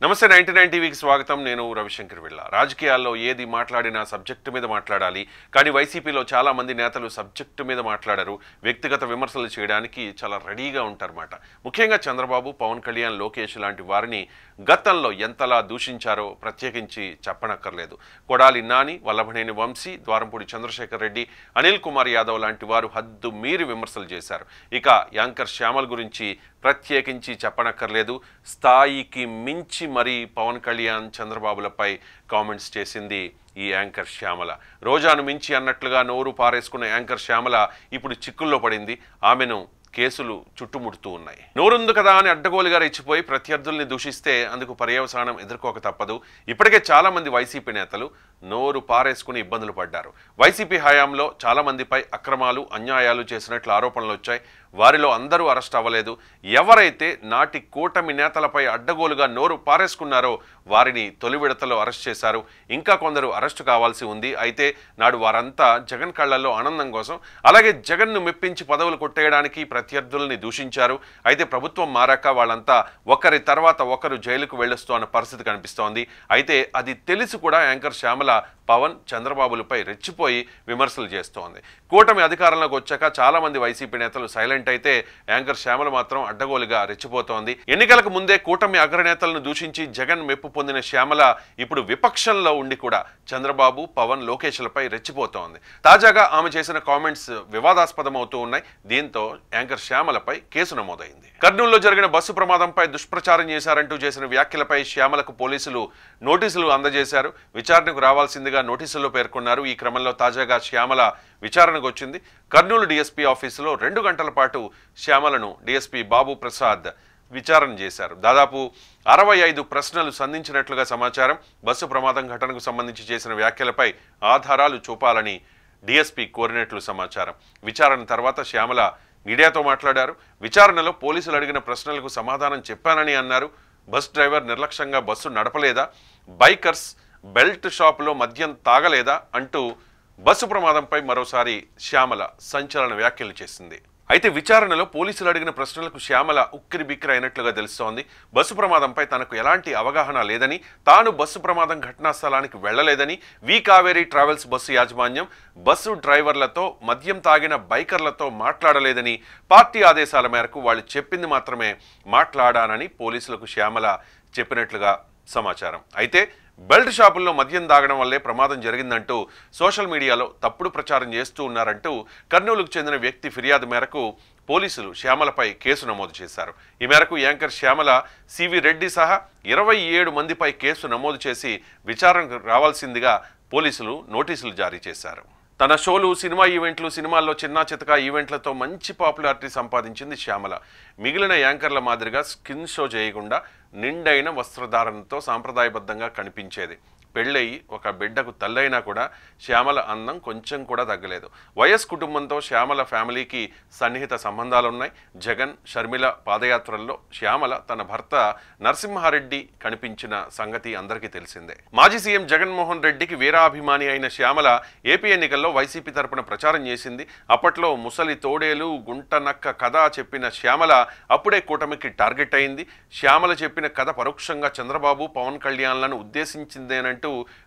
నమస్తే 99 టీవీకి స్వాగతం. నేను రవిశంకర్ విళ్ళ. రాజకీయాల్లో ఏది మాట్లాడినా సబ్జెక్టు మీద మాట్లాడాలి. కానీ వైసీపీలో చాలా మంది నేతలు సబ్జెక్టు మీద మాట్లాడరు. వ్యక్తిగత విమర్శలు చేయడానికి చాలా రెడీగా ఉంటారన్నమాట. ముఖ్యంగా చంద్రబాబు, పవన్ కళ్యాణ్, లోకేష్ లాంటి వారిని గతంలో ఎంతలా దూషించారో ప్రత్యేకించి చెప్పనక్కర్లేదు. కొడాలి నాని, వల్లభనేని వంశీ, ద్వారంపూడి చంద్రశేఖర్ రెడ్డి, అనిల్ కుమార్ యాదవ్ లాంటి వారు హద్దు మీరి విమర్శలు చేశారు. ఇక యాంకర్ శ్యామల్ గురించి ప్రత్యేకించి చెప్పనక్కర్లేదు. స్థాయికి మించి మరీ పవన్ కళ్యాణ్, చంద్రబాబులపై కామెంట్స్ చేసింది ఈ యాంకర్ శ్యామల. రోజాను మించి అన్నట్లుగా నోరు పారేసుకున్న యాంకర్ శ్యామల ఇప్పుడు చిక్కుల్లో పడింది. ఆమెను కేసులు చుట్టుముడుతూ ఉన్నాయి. నోరుంది కదా అని అడ్డగోలుగా రెచ్చిపోయి ప్రత్యర్థుల్ని దూషిస్తే అందుకు పర్యవసానం ఎదుర్కోక తప్పదు. ఇప్పటికే చాలా మంది వైసీపీ నేతలు నోరు పారేసుకుని ఇబ్బందులు పడ్డారు. వైసీపీ హయాంలో చాలా మందిపై అక్రమాలు, అన్యాయాలు చేసినట్లు ఆరోపణలు వచ్చాయి. వారిలో అందరూ అరెస్ట్ అవ్వలేదు. ఎవరైతే నాటి కూటమి నేతలపై అడ్డగోలుగా నోరు పారేసుకున్నారో వారిని తొలి విడతలో అరెస్ట్ చేశారు. ఇంకా కొందరు అరెస్టు కావాల్సి ఉంది. అయితే నాడు వారంతా జగన్ కళ్లలో ఆనందం కోసం, అలాగే జగన్ను మెప్పించి పదవులు కొట్టేయడానికి ప్రత్యర్థుల్ని దూషించారు. అయితే ప్రభుత్వం మారాక వాళ్ళంతా ఒకరి తర్వాత ఒకరు జైలుకు వెళ్ళొస్తున్న పరిస్థితి కనిపిస్తోంది. అయితే అది తెలిసి కూడా యాంకర్ శ్యామల పవన్, చంద్రబాబులపై రెచ్చిపోయి విమర్శలు చేస్తోంది. కూటమి అధికారంలోకి వచ్చాక చాలా మంది వైసీపీ నేతలు సైలెంట్ అయితే యాంకర్ శ్యామల మాత్రం అడ్డగోలుగా రెచ్చిపోతోంది. ఎన్నికలకు ముందే కూటమి అగ్రనేతలను దూషించి జగన్ మెప్పు పొందిన శ్యామల ఇప్పుడు విపక్షంలో ఉండి కూడా చంద్రబాబు, పవన్, లోకేష్లపై రెచ్చిపోతోంది. తాజాగా ఆమె చేసిన కామెంట్స్ వివాదాస్పదమవుతూ ఉన్నాయి. దీంతో యాంకర్ శ్యామలపై కేసు నమోదైంది. కర్నూలులో జరిగిన బస్సు ప్రమాదంపై దుష్ప్రచారం చేశారంటూ చేసిన వ్యాఖ్యలపై శ్యామలకు పోలీసులు నోటీసులు అందజేశారు. విచారణకు రావాల్సిందిగా నోటీసుల్లో పేర్కొన్నారు. ఈ క్రమంలో తాజాగా శ్యామల విచారణకు వచ్చింది. కర్నూలు డీఎస్పీ ఆఫీసులో 2 గంటల పాటు శ్యామలను డీఎస్పీ బాబు ప్రసాద్ విచారణ చేశారు. దాదాపు 65 ప్రశ్నలు సంధించినట్లుగా సమాచారం. బస్సు ప్రమాదం ఘటనకు సంబంధించి చేసిన వ్యాఖ్యలపై ఆధారాలు చూపాలని డీఎస్పీ కోరినట్లు సమాచారం. విచారణ తర్వాత శ్యామల మీడియాతో మాట్లాడారు. విచారణలో పోలీసులు అడిగిన ప్రశ్నలకు సమాధానం చెప్పానని అన్నారు. బస్ డ్రైవర్ నిర్లక్ష్యంగా బస్సు నడపలేదా, బైకర్స్ బెల్ట్ షాపులో మద్యం తాగలేదా అంటూ బస్సు ప్రమాదంపై మరోసారి శ్యామల సంచలన వ్యాఖ్యలు చేసింది. అయితే విచారణలో పోలీసులు అడిగిన ప్రశ్నలకు శ్యామల ఉక్కిరి బిక్కిరి అయినట్లుగా తెలుస్తోంది. బస్సు ప్రమాదంపై తనకు ఎలాంటి అవగాహన లేదని, తాను బస్సు ప్రమాదం ఘటనా స్థలానికి వెళ్లలేదని, వి కావేరీ ట్రావెల్స్ బస్సు యాజమాన్యం బస్సు డ్రైవర్లతో, మద్యం తాగిన బైకర్లతో మాట్లాడలేదని, పార్టీ ఆదేశాల మేరకు వాళ్ళు చెప్పింది మాత్రమే మాట్లాడానని పోలీసులకు శ్యామల చెప్పినట్లుగా సమాచారం. అయితే బెల్ట్ షాపుల్లో మద్యం తాగడం వల్లే ప్రమాదం జరిగిందంటూ సోషల్ మీడియాలో తప్పుడు ప్రచారం చేస్తూ ఉన్నారంటూ కర్నూలుకు చెందిన వ్యక్తి ఫిర్యాదు మేరకు పోలీసులు శ్యామలపై కేసు నమోదు చేశారు. ఈ మేరకు యాంకర్ శ్యామల, సివి రెడ్డి సహా 27 మందిపై కేసు నమోదు చేసి విచారణకు రావాల్సిందిగా పోలీసులు నోటీసులు జారీ చేశారు. తన షోలు, సినిమా ఈవెంట్లు, సినిమాల్లో చిన్నా చితకా ఈవెంట్లతో మంచి పాపులారిటీ సంపాదించింది శ్యామల. మిగిలిన యాంకర్ల మాదిరిగా స్కిన్ షో చేయకుండా నిండైన వస్త్రధారణతో సాంప్రదాయబద్ధంగా కనిపించేది. పెళ్ళయి ఒక బిడ్డకు తల్లైనా కూడా శ్యామల అందం కొంచెం కూడా తగ్గలేదు. వైఎస్ కుటుంబంతో శ్యామల ఫ్యామిలీకి సన్నిహిత సంబంధాలున్నాయి. జగన్, షర్మిల పాదయాత్రల్లో శ్యామల తన భర్త నరసింహారెడ్డి కనిపించిన సంగతి అందరికీ తెలిసిందే. మాజీ సీఎం జగన్మోహన్ రెడ్డికి వీరాభిమాని అయిన శ్యామల ఏపీ ఎన్నికల్లో వైసీపీ తరపున ప్రచారం చేసింది. అప్పట్లో ముసలి తోడేలు, గుంటనక్క కథ చెప్పిన శ్యామల అప్పుడే కూటమికి టార్గెట్ అయింది. శ్యామల చెప్పిన కథ పరోక్షంగా చంద్రబాబు, పవన్ కళ్యాణ్లను ఉద్దేశించిందేనంటూ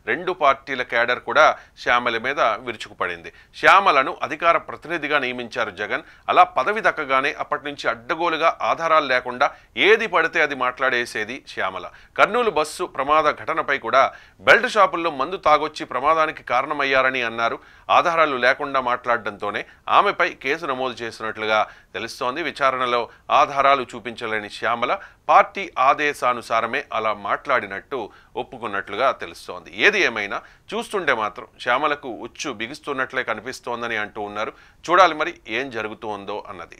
2 పార్టీల క్యాడర్ కూడా శ్యామల మీద విరుచుకుపడింది. శ్యామలను అధికార ప్రతినిధిగా నియమించారు జగన్. అలా పదవి దక్కగానే అప్పటి నుంచి అడ్డగోలుగా ఆధారాలు లేకుండా ఏది పడితే అది మాట్లాడేసేది శ్యామల. కర్నూలు బస్సు ప్రమాద ఘటనపై కూడా బెల్ట్ షాపుల్లో మందు తాగొచ్చి ప్రమాదానికి కారణమయ్యారని అన్నారు. ఆధారాలు లేకుండా మాట్లాడడంతోనే ఆమెపై కేసు నమోదు చేసినట్లుగా తెలుస్తోంది. విచారణలో ఆధారాలు చూపించలేని శ్యామల పార్టీ ఆదేశానుసారమే అలా మాట్లాడినట్టు ఒప్పుకున్నట్లుగా తెలుస్తోంది. ఏది ఏమైనా చూస్తుంటే మాత్రం శ్యామలకు ఉచ్చు బిగుస్తున్నట్లే కనిపిస్తోందని అంటూ ఉన్నారు. చూడాలి మరి ఏం జరుగుతోందో అన్నది.